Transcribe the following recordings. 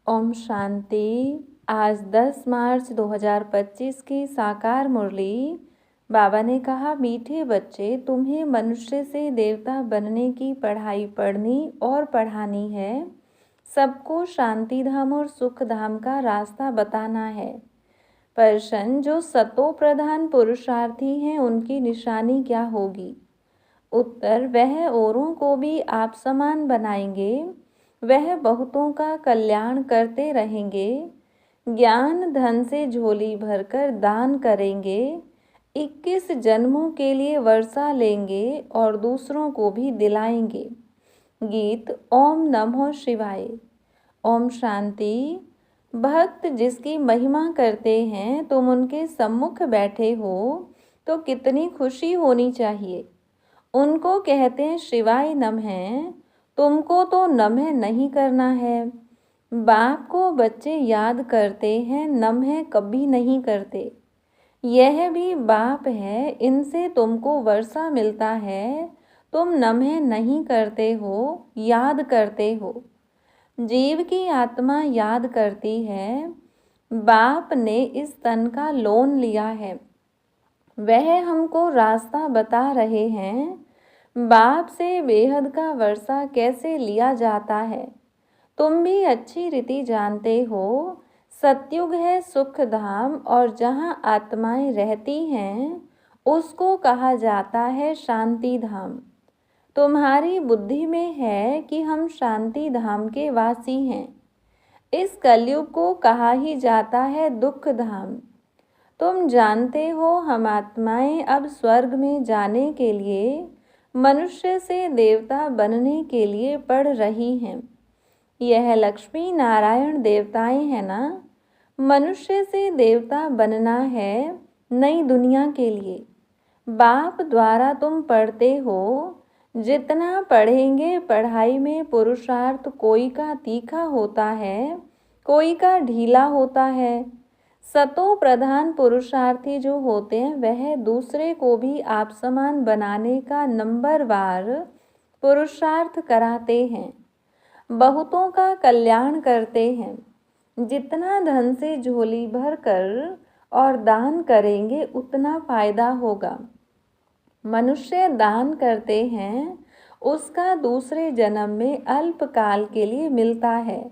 ओम शांति। आज 10 मार्च 2025 की साकार मुरली। बाबा ने कहा, मीठे बच्चे, तुम्हें मनुष्य से देवता बनने की पढ़ाई पढ़नी और पढ़ानी है। सबको शांति धाम और सुख धाम का रास्ता बताना है। प्रश्न, जो सतो प्रधान पुरुषार्थी हैं उनकी निशानी क्या होगी? उत्तर, वह औरों को भी आप समान बनाएंगे। वह बहुतों का कल्याण करते रहेंगे। ज्ञान धन से झोली भरकर दान करेंगे। 21 जन्मों के लिए वर्षा लेंगे और दूसरों को भी दिलाएंगे। गीत। ओम नमो शिवाय। ओम शांति। भक्त जिसकी महिमा करते हैं, तुम उनके सम्मुख बैठे हो तो कितनी खुशी होनी चाहिए। उनको कहते हैं शिवाय नमः। तुमको तो नमः नहीं करना है। बाप को बच्चे याद करते हैं, नमः कभी नहीं करते। यह भी बाप है, इनसे तुमको वर्षा मिलता है। तुम नमः नहीं करते हो, याद करते हो। जीव की आत्मा याद करती है। बाप ने इस तन का लोन लिया है। वह हमको रास्ता बता रहे हैं। बाप से बेहद का वर्षा कैसे लिया जाता है, तुम भी अच्छी रीति जानते हो। सतयुग है सुख धाम और जहाँ आत्माएं रहती हैं उसको कहा जाता है शांति धाम। तुम्हारी बुद्धि में है कि हम शांति धाम के वासी हैं। इस कलयुग को कहा ही जाता है दुख धाम। तुम जानते हो हम आत्माएं अब स्वर्ग में जाने के लिए मनुष्य से देवता बनने के लिए पढ़ रही हैं। यह लक्ष्मी नारायण देवताएं हैं ना। मनुष्य से देवता बनना है नई दुनिया के लिए। बाप द्वारा तुम पढ़ते हो। जितना पढ़ेंगे पढ़ाई में पुरुषार्थ कोई का तीखा होता है, कोई का ढीला होता है। सतो प्रधान पुरुषार्थी जो होते हैं वह दूसरे को भी आप समान बनाने का नंबरवार पुरुषार्थ कराते हैं। बहुतों का कल्याण करते हैं। जितना धन से झोली भर कर और दान करेंगे उतना फायदा होगा। मनुष्य दान करते हैं, उसका दूसरे जन्म में अल्पकाल के लिए मिलता है।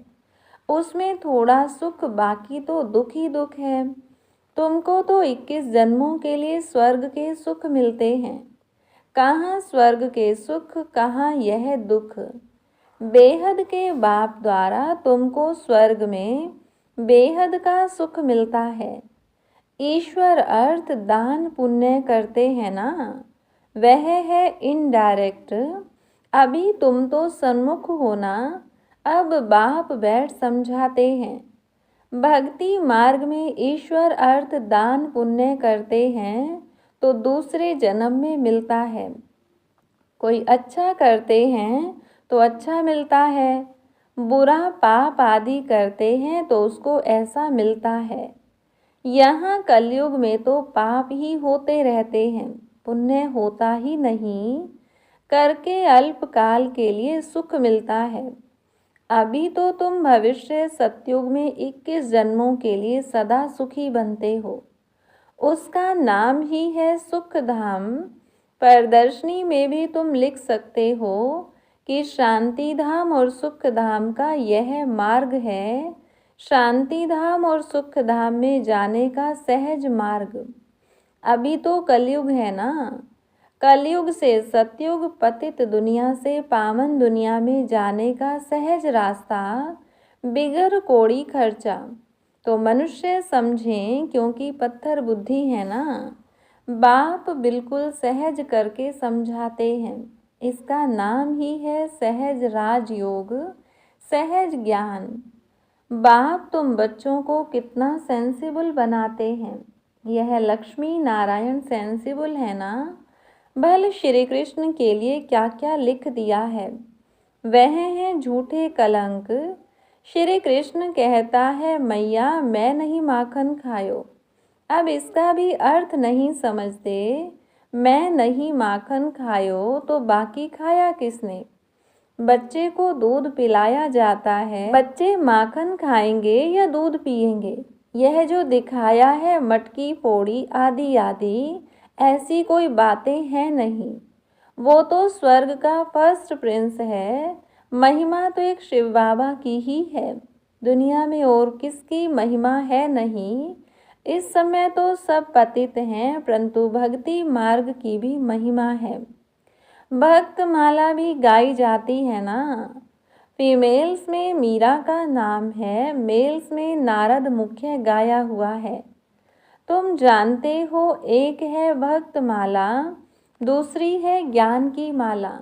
उसमें थोड़ा सुख, बाकी तो दुख ही दुख है। तुमको तो 21 जन्मों के लिए स्वर्ग के सुख मिलते हैं। कहाँ स्वर्ग के सुख, कहाँ यह दुख। बेहद के बाप द्वारा तुमको स्वर्ग में बेहद का सुख मिलता है। ईश्वर अर्थ दान पुण्य करते हैं ना, वह है इनडायरेक्ट। अभी तुम तो सन्मुख हो ना, अब बाप बैठ समझाते हैं। भक्ति मार्ग में ईश्वर अर्थ दान पुण्य करते हैं तो दूसरे जन्म में मिलता है। कोई अच्छा करते हैं तो अच्छा मिलता है, बुरा पाप आदि करते हैं तो उसको ऐसा मिलता है। यहाँ कलयुग में तो पाप ही होते रहते हैं, पुण्य होता ही नहीं। करके अल्पकाल के लिए सुख मिलता है। अभी तो तुम भविष्य सतयुग में 21 जन्मों के लिए सदा सुखी बनते हो। उसका नाम ही है सुख धाम। प्रदर्शनी में भी तुम लिख सकते हो कि शांति धाम और सुख धाम का यह मार्ग है। शांति धाम और सुख धाम में जाने का सहज मार्ग। अभी तो कलयुग है ना। कलयुग से सतयुग, पतित दुनिया से पावन दुनिया में जाने का सहज रास्ता, बिगर कोड़ी खर्चा। तो मनुष्य समझें, क्योंकि पत्थर बुद्धि है ना। बाप बिल्कुल सहज करके समझाते हैं। इसका नाम ही है सहज राजयोग, सहज ज्ञान। बाप तुम बच्चों को कितना सेंसिबल बनाते हैं। यह लक्ष्मी नारायण सेंसिबल है ना। भले श्री कृष्ण के लिए क्या क्या लिख दिया है। वह हैं झूठे कलंक। श्री कृष्ण कहता है, मैया मैं नहीं माखन खायो। अब इसका भी अर्थ नहीं समझते। मैं नहीं माखन खायो तो बाकी खाया किसने। बच्चे को दूध पिलाया जाता है, बच्चे माखन खाएंगे या दूध पिएंगे, यह जो दिखाया है मटकी फोड़ी आदि आदि, ऐसी कोई बातें हैं नहीं। वो तो स्वर्ग का फर्स्ट प्रिंस है। महिमा तो एक शिव बाबा की ही है, दुनिया में और किसकी महिमा है नहीं। इस समय तो सब पतित हैं, परंतु भक्ति मार्ग की भी महिमा है। भक्त माला भी गाई जाती है ना। फीमेल्स में मीरा का नाम है, मेल्स में नारद मुख्य गाया हुआ है। तुम जानते हो, एक है भक्त माला, दूसरी है ज्ञान की माला।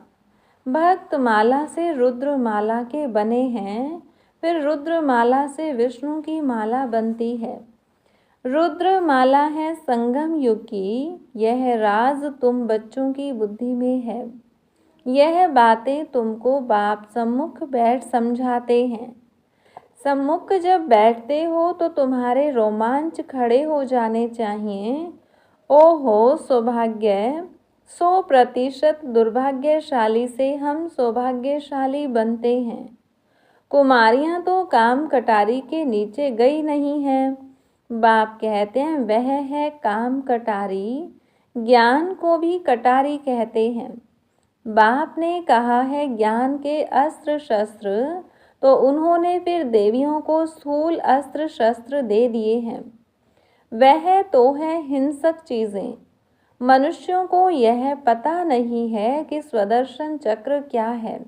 भक्त माला से रुद्र माला के बने हैं, फिर रुद्र माला से विष्णु की माला बनती है। रुद्र माला है संगम युग की, यह राज तुम बच्चों की बुद्धि में है। यह बातें तुमको बाप सम्मुख बैठ समझाते हैं। सम्मुख जब बैठते हो तो तुम्हारे रोमांच खड़े हो जाने चाहिए। ओहो सौभाग्य, 100% दुर्भाग्यशाली से हम सौभाग्यशाली बनते हैं। कुमारियां तो काम कटारी के नीचे गई नहीं हैं। बाप कहते हैं वह है काम कटारी, ज्ञान को भी कटारी कहते हैं। बाप ने कहा है ज्ञान के अस्त्र शस्त्र, तो उन्होंने फिर देवियों को स्थूल अस्त्र शस्त्र दे दिए हैं। वह तो है हिंसक चीज़ें। मनुष्यों को यह पता नहीं है कि स्वदर्शन चक्र क्या है।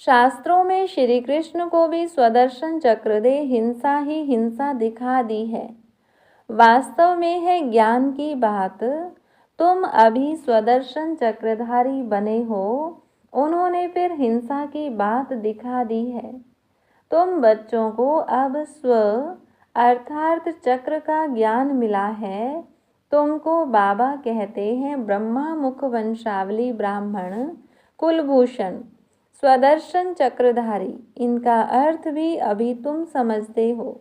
शास्त्रों में श्री कृष्ण को भी स्वदर्शन चक्र दे हिंसा ही हिंसा दिखा दी है। वास्तव में है ज्ञान की बात। तुम अभी स्वदर्शन चक्रधारी बने हो, उन्होंने फिर हिंसा की बात दिखा दी है। तुम बच्चों को अब स्व अर्थात चक्र का ज्ञान मिला है। तुमको बाबा कहते हैं ब्रह्मा मुख वंशावली ब्राह्मण कुलभूषण स्वदर्शन चक्रधारी। इनका अर्थ भी अभी तुम समझते हो।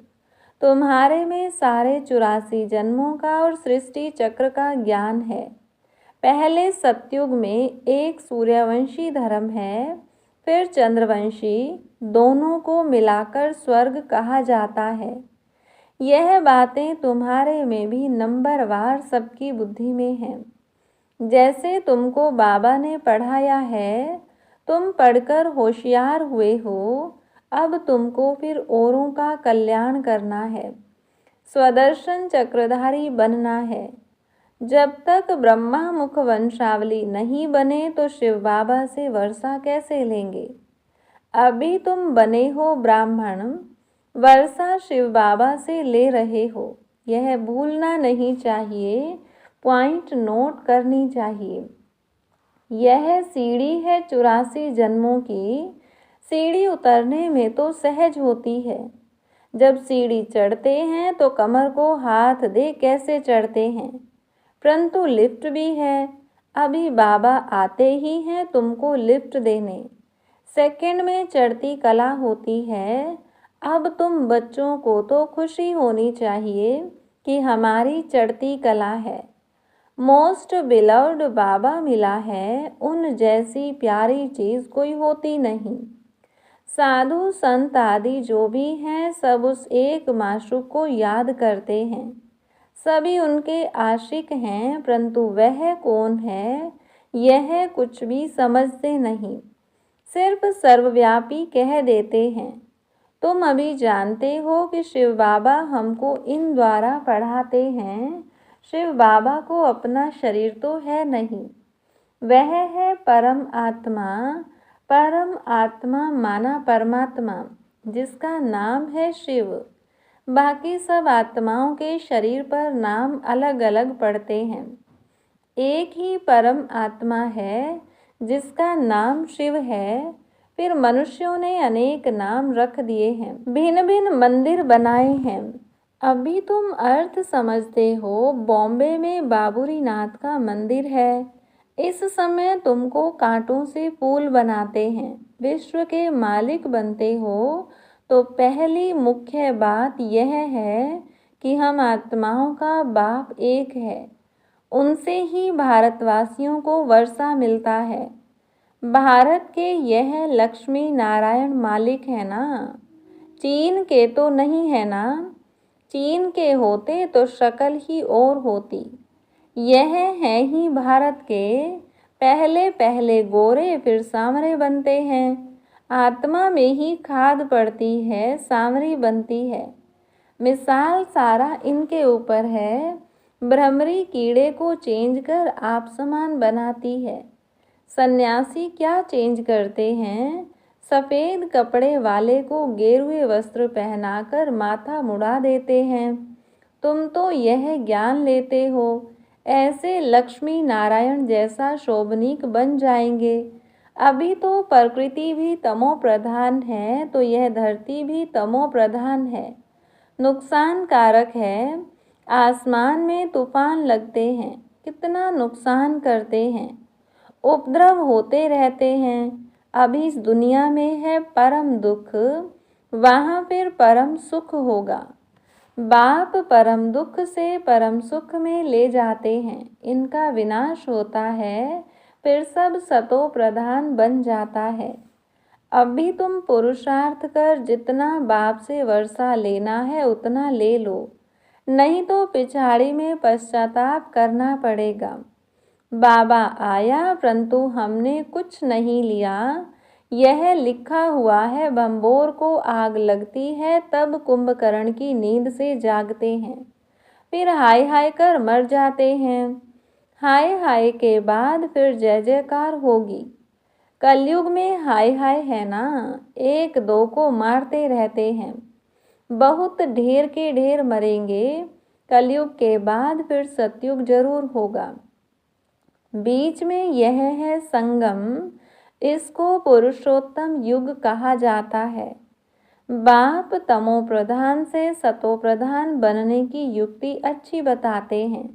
तुम्हारे में सारे 84 जन्मों का और सृष्टि चक्र का ज्ञान है। पहले सतयुग में एक सूर्यवंशी धर्म है, फिर चंद्रवंशी, दोनों को मिलाकर स्वर्ग कहा जाता है। यह बातें तुम्हारे में भी नंबरवार सबकी बुद्धि में हैं। जैसे तुमको बाबा ने पढ़ाया है, तुम पढ़कर होशियार हुए हो, अब तुमको फिर औरों का कल्याण करना है, स्वदर्शन चक्रधारी बनना है। जब तक ब्रह्मा मुख वंशावली नहीं बने तो शिव बाबा से वर्षा कैसे लेंगे। अभी तुम बने हो ब्राह्मण, वर्षा शिव बाबा से ले रहे हो, यह भूलना नहीं चाहिए, पॉइंट नोट करनी चाहिए। यह सीढ़ी है 84 जन्मों की। सीढ़ी उतरने में तो सहज होती है। जब सीढ़ी चढ़ते हैं तो कमर को हाथ दे कैसे चढ़ते हैं, परंतु लिफ्ट भी है। अभी बाबा आते ही हैं तुमको लिफ्ट देने। सेकंड में चढ़ती कला होती है। अब तुम बच्चों को तो खुशी होनी चाहिए कि हमारी चढ़ती कला है। मोस्ट बिलव्ड बाबा मिला है, उन जैसी प्यारी चीज़ कोई होती नहीं। साधु संत आदि जो भी हैं सब उस एक माशूक को याद करते हैं। सभी उनके आशिक हैं, परंतु वह कौन है यह कुछ भी समझते नहीं, सिर्फ सर्वव्यापी कह देते हैं। तुम अभी जानते हो कि शिव बाबा हमको इन द्वारा पढ़ाते हैं। शिव बाबा को अपना शरीर तो है नहीं, वह है परम आत्मा। परम आत्मा माना परमात्मा, जिसका नाम है शिव। बाकी सब आत्माओं के शरीर पर नाम अलग अलग पड़ते हैं। एक ही परम आत्मा है जिसका नाम शिव है। फिर मनुष्यों ने अनेक नाम रख दिए हैं, भिन्न भिन्न मंदिर बनाए हैं। अभी तुम अर्थ समझते हो। बॉम्बे में बाबूरी नाथ का मंदिर है। इस समय तुमको कांटों से पुल बनाते हैं। विश्व के मालिक बनते हो तो पहली मुख्य बात यह है कि हम आत्माओं का बाप एक है। उनसे ही भारतवासियों को वर्षा मिलता है। भारत के यह लक्ष्मी नारायण मालिक है ना, चीन के तो नहीं है ना। चीन के होते तो शक्ल ही और होती। यह है ही भारत के, पहले पहले गोरे फिर सांवरे बनते हैं। आत्मा में ही खाद पड़ती है, सांवरी बनती है। मिसाल सारा इनके ऊपर है। भ्रमरी कीड़े को चेंज कर आप समान बनाती है। सन्यासी क्या चेंज करते हैं? सफ़ेद कपड़े वाले को गेरुए वस्त्र पहनाकर माथा मुड़ा देते हैं। तुम तो यह ज्ञान लेते हो, ऐसे लक्ष्मी नारायण जैसा शोभनीक बन जाएंगे। अभी तो प्रकृति भी तमो प्रधान है, तो यह धरती भी तमो प्रधान है, नुकसान कारक है। आसमान में तूफान लगते हैं, कितना नुकसान करते हैं, उपद्रव होते रहते हैं। अभी इस दुनिया में है परम दुख, वहाँ फिर परम सुख होगा। बाप परम दुख से परम सुख में ले जाते हैं। इनका विनाश होता है, फिर सब सतो प्रधान बन जाता है। अभी तुम पुरुषार्थ कर जितना बाप से वर्षा लेना है उतना ले लो, नहीं तो पिछाड़ी में पश्चाताप करना पड़ेगा। बाबा आया परंतु हमने कुछ नहीं लिया। यह लिखा हुआ है, बम्बोर को आग लगती है तब कुंभकर्ण की नींद से जागते हैं, फिर हाय हाय कर मर जाते हैं। हाय हाय के बाद फिर जय जयकार होगी। कलयुग में हाय हाय है ना, एक दो को मारते रहते हैं, बहुत ढेर के ढेर मरेंगे। कलयुग के बाद फिर सतयुग जरूर होगा। बीच में यह है संगम, इसको पुरुषोत्तम युग कहा जाता है। बाप तमो प्रधान से सतो प्रधान बनने की युक्ति अच्छी बताते हैं।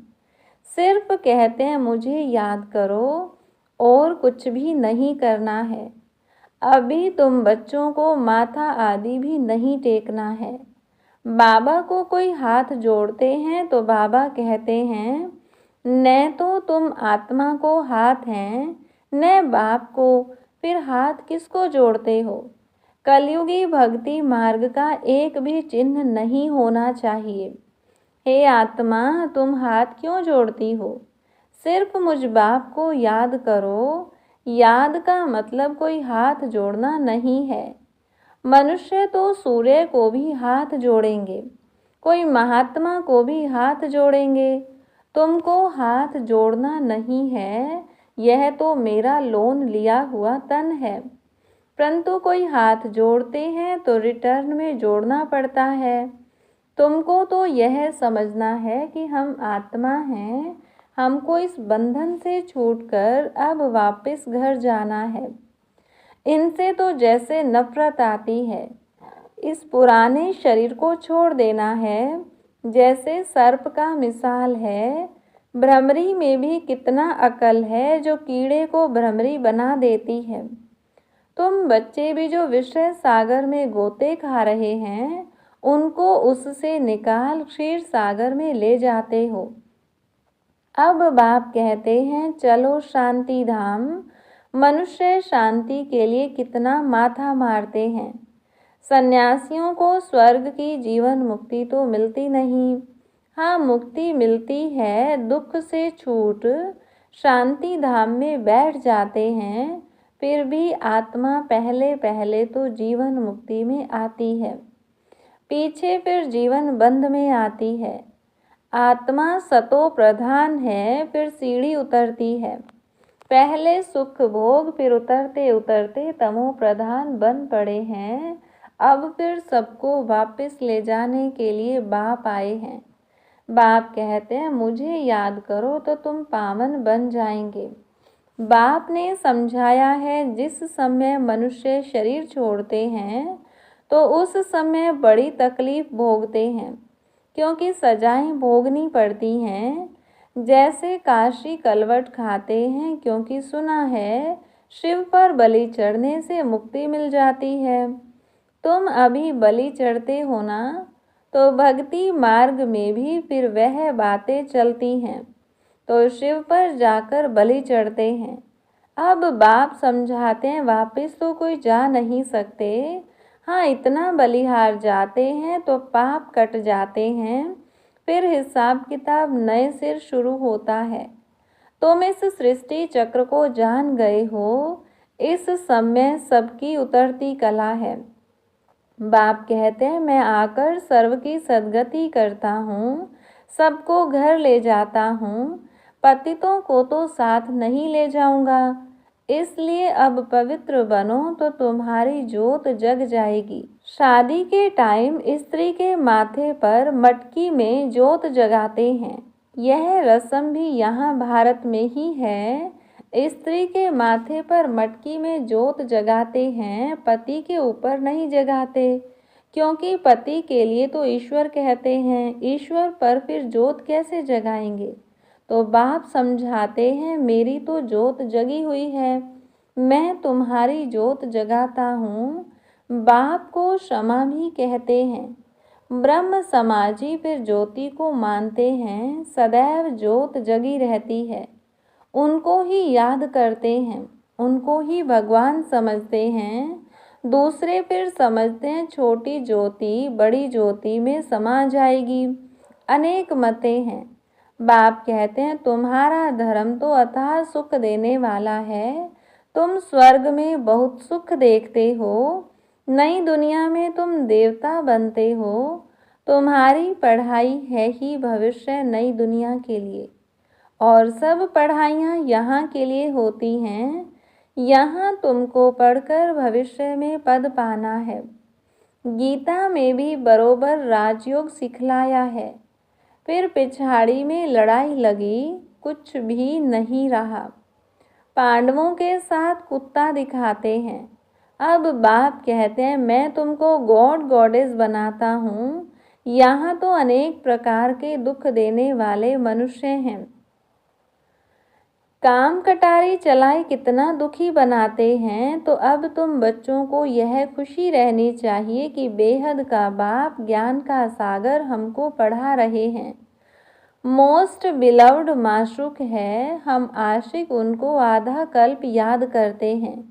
सिर्फ कहते हैं मुझे याद करो, और कुछ भी नहीं करना है। अभी तुम बच्चों को माथा आदि भी नहीं टेकना है। बाबा को कोई हाथ जोड़ते हैं तो बाबा कहते हैं, न तो तुम आत्मा को हाथ हैं न बाप को, फिर हाथ किसको जोड़ते हो? कलयुगी भक्ति मार्ग का एक भी चिन्ह नहीं होना चाहिए। हे आत्मा, तुम हाथ क्यों जोड़ती हो? सिर्फ मुझ बाप को याद करो। याद का मतलब कोई हाथ जोड़ना नहीं है। मनुष्य तो सूर्य को भी हाथ जोड़ेंगे, कोई महात्मा को भी हाथ जोड़ेंगे। तुमको हाथ जोड़ना नहीं है, यह तो मेरा लोन लिया हुआ तन है। परंतु कोई हाथ जोड़ते हैं तो रिटर्न में जोड़ना पड़ता है। तुमको तो यह समझना है कि हम आत्मा हैं, हमको इस बंधन से छूटकर अब वापस घर जाना है। इनसे तो जैसे नफरत आती है, इस पुराने शरीर को छोड़ देना है। जैसे सर्प का मिसाल है, भ्रमरी में भी कितना अकल है जो कीड़े को भ्रमरी बना देती है। तुम बच्चे भी जो विषय सागर में गोते खा रहे हैं, उनको उससे निकाल क्षीर सागर में ले जाते हो। अब बाप कहते हैं चलो शांति धाम। मनुष्य शांति के लिए कितना माथा मारते हैं। सन्यासियों को स्वर्ग की जीवन मुक्ति तो मिलती नहीं। हाँ, मुक्ति मिलती है, दुख से छूट शांति धाम में बैठ जाते हैं। फिर भी आत्मा पहले पहले तो जीवन मुक्ति में आती है, पीछे फिर जीवन बंध में आती है। आत्मा सतो प्रधान है, फिर सीढ़ी उतरती है। पहले सुख भोग, फिर उतरते उतरते तमो प्रधान बन पड़े हैं। अब फिर सबको वापस ले जाने के लिए बाप आए हैं। बाप कहते हैं मुझे याद करो तो तुम पावन बन जाएंगे। बाप ने समझाया है, जिस समय मनुष्य शरीर छोड़ते हैं तो उस समय बड़ी तकलीफ भोगते हैं, क्योंकि सजाएं भोगनी पड़ती हैं। जैसे काशी कलवट खाते हैं, क्योंकि सुना है शिव पर बलि चढ़ने से मुक्ति मिल जाती है। तुम अभी बलि चढ़ते हो ना, तो भक्ति मार्ग में भी फिर वह बातें चलती हैं, तो शिव पर जाकर बलि चढ़ते हैं। अब बाप समझाते हैं वापस तो कोई जा नहीं सकते, हाँ इतना बलिहार जाते हैं तो पाप कट जाते हैं, फिर हिसाब किताब नए सिर शुरू होता है। तुम इस सृष्टि चक्र को जान गए हो, इस समय सबकी उतरती कला है। बाप कहते हैं मैं आकर सर्व की सद्गति करता हूँ, सबको घर ले जाता हूँ, पतितों को तो साथ नहीं ले जाऊंगा, इसलिए अब पवित्र बनो तो तुम्हारी जोत जग जाएगी। शादी के टाइम स्त्री के माथे पर मटकी में जोत जगाते हैं, यह रस्म भी यहाँ भारत में ही है। स्त्री के माथे पर मटकी में जोत जगाते हैं, पति के ऊपर नहीं जगाते, क्योंकि पति के लिए तो ईश्वर कहते हैं, ईश्वर पर फिर जोत कैसे जगाएंगे। तो बाप समझाते हैं मेरी तो जोत जगी हुई है, मैं तुम्हारी जोत जगाता हूँ। बाप को क्षमा भी कहते हैं। ब्रह्म समाजी फिर ज्योति को मानते हैं, सदैव जोत जगी रहती है, उनको ही याद करते हैं, उनको ही भगवान समझते हैं। दूसरे फिर समझते हैं छोटी ज्योति बड़ी ज्योति में समा जाएगी। अनेक मतें हैं। बाप कहते हैं तुम्हारा धर्म तो अथाह सुख देने वाला है, तुम स्वर्ग में बहुत सुख देखते हो, नई दुनिया में तुम देवता बनते हो, तुम्हारी पढ़ाई है ही भविष्य नई दुनिया के लिए, और सब पढ़ाइयाँ यहाँ के लिए होती हैं, यहाँ तुमको पढ़कर भविष्य में पद पाना है। गीता में भी बरोबर राजयोग सिखलाया है। फिर पिछाड़ी में लड़ाई लगी, कुछ भी नहीं रहा, पांडवों के साथ कुत्ता दिखाते हैं। अब बाप कहते हैं मैं तुमको गॉड गॉडेस बनाता हूँ, यहाँ तो अनेक प्रकार के दुख देने वाले मनुष्य हैं। काम कटारी चलाए कितना दुखी बनाते हैं, तो अब तुम बच्चों को यह खुशी रहनी चाहिए कि बेहद का बाप ज्ञान का सागर हमको पढ़ा रहे हैं। मोस्ट बिलव्ड माशूक है, हम आशिक उनको आधा कल्प याद करते हैं,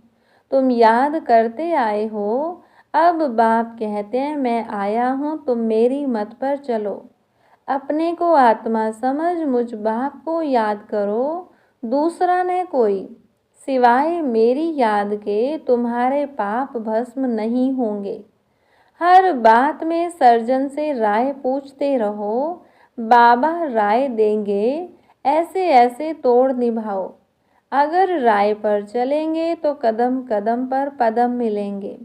तुम याद करते आए हो। अब बाप कहते हैं मैं आया हूँ, तुम मेरी मत पर चलो, अपने को आत्मा समझ मुझ बाप को याद करो, दूसरा न कोई, सिवाय मेरी याद के तुम्हारे पाप भस्म नहीं होंगे। हर बात में सर्जन से राय पूछते रहो, बाबा राय देंगे, ऐसे ऐसे तोड़ निभाओ। अगर राय पर चलेंगे तो कदम कदम पर पदम मिलेंगे,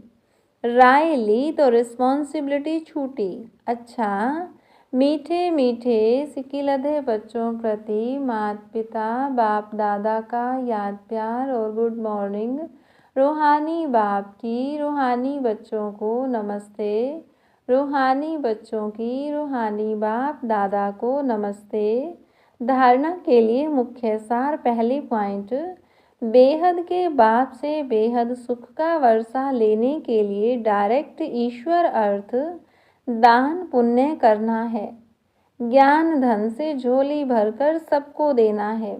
राय ली तो रिस्पॉन्सिबिलिटी छूटी। अच्छा, मीठे मीठे सिकिलधे बच्चों प्रति माता पिता बाप दादा का याद प्यार और गुड मॉर्निंग। रूहानी बाप की रूहानी बच्चों को नमस्ते, रूहानी बच्चों की रूहानी बाप दादा को नमस्ते। धारणा के लिए मुख्य सार, पहली पॉइंट, बेहद के बाप से बेहद सुख का वर्षा लेने के लिए डायरेक्ट ईश्वर अर्थ दान पुण्य करना है, ज्ञान धन से झोली भरकर सबको देना है।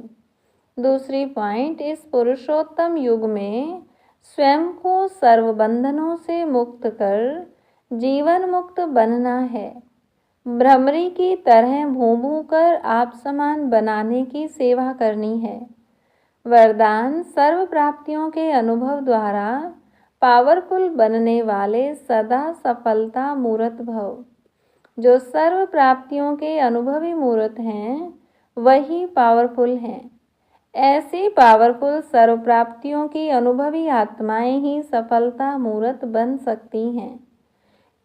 दूसरी पॉइंट, इस पुरुषोत्तम युग में स्वयं को सर्व बंधनों से मुक्त कर जीवन मुक्त बनना है, भ्रमरी की तरह भूं भूं कर आप समान बनाने की सेवा करनी है। वरदान, सर्व प्राप्तियों के अनुभव द्वारा पावरफुल बनने वाले सदा सफलता मूर्त भव। जो सर्व प्राप्तियों के अनुभवी मूर्त हैं वही पावरफुल हैं। ऐसी पावरफुल सर्व प्राप्तियों की अनुभवी आत्माएं ही सफलता मूर्त बन सकती हैं,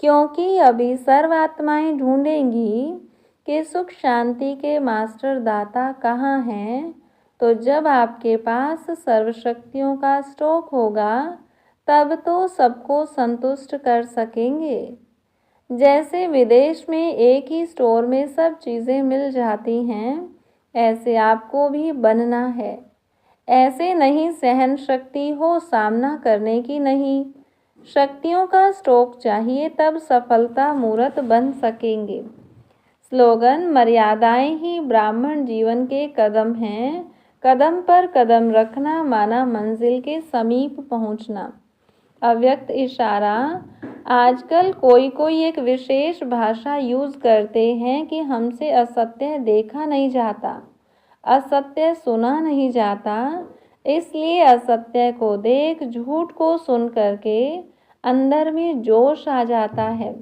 क्योंकि अभी सर्व आत्माएं ढूंढेंगी कि सुख शांति के मास्टर दाता कहाँ हैं। तो जब आपके पास सर्वशक्तियों का स्टॉक होगा तब तो सबको संतुष्ट कर सकेंगे। जैसे विदेश में एक ही स्टोर में सब चीज़ें मिल जाती हैं, ऐसे आपको भी बनना है। ऐसे नहीं सहन शक्ति हो सामना करने की नहीं, शक्तियों का स्टॉक चाहिए, तब सफलता मूर्त बन सकेंगे। स्लोगन, मर्यादाएं ही ब्राह्मण जीवन के कदम हैं, कदम पर कदम रखना माना मंजिल के समीप पहुंचना। अव्यक्त इशारा। आजकल कोई कोई एक विशेष भाषा यूज़ करते हैं कि हमसे असत्य देखा नहीं जाता, असत्य सुना नहीं जाता, इसलिए असत्य को देख झूठ को सुन करके अंदर में जोश आ जाता है।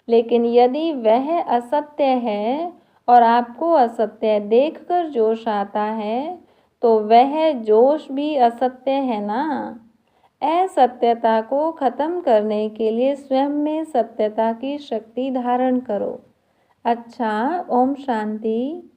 लेकिन यदि वह असत्य है और आपको असत्य देखकर जोश आता है तो वह जोश भी असत्य है ना। असत्यता को खत्म करने के लिए स्वयं में सत्यता की शक्ति धारण करो। अच्छा, ओम शांति।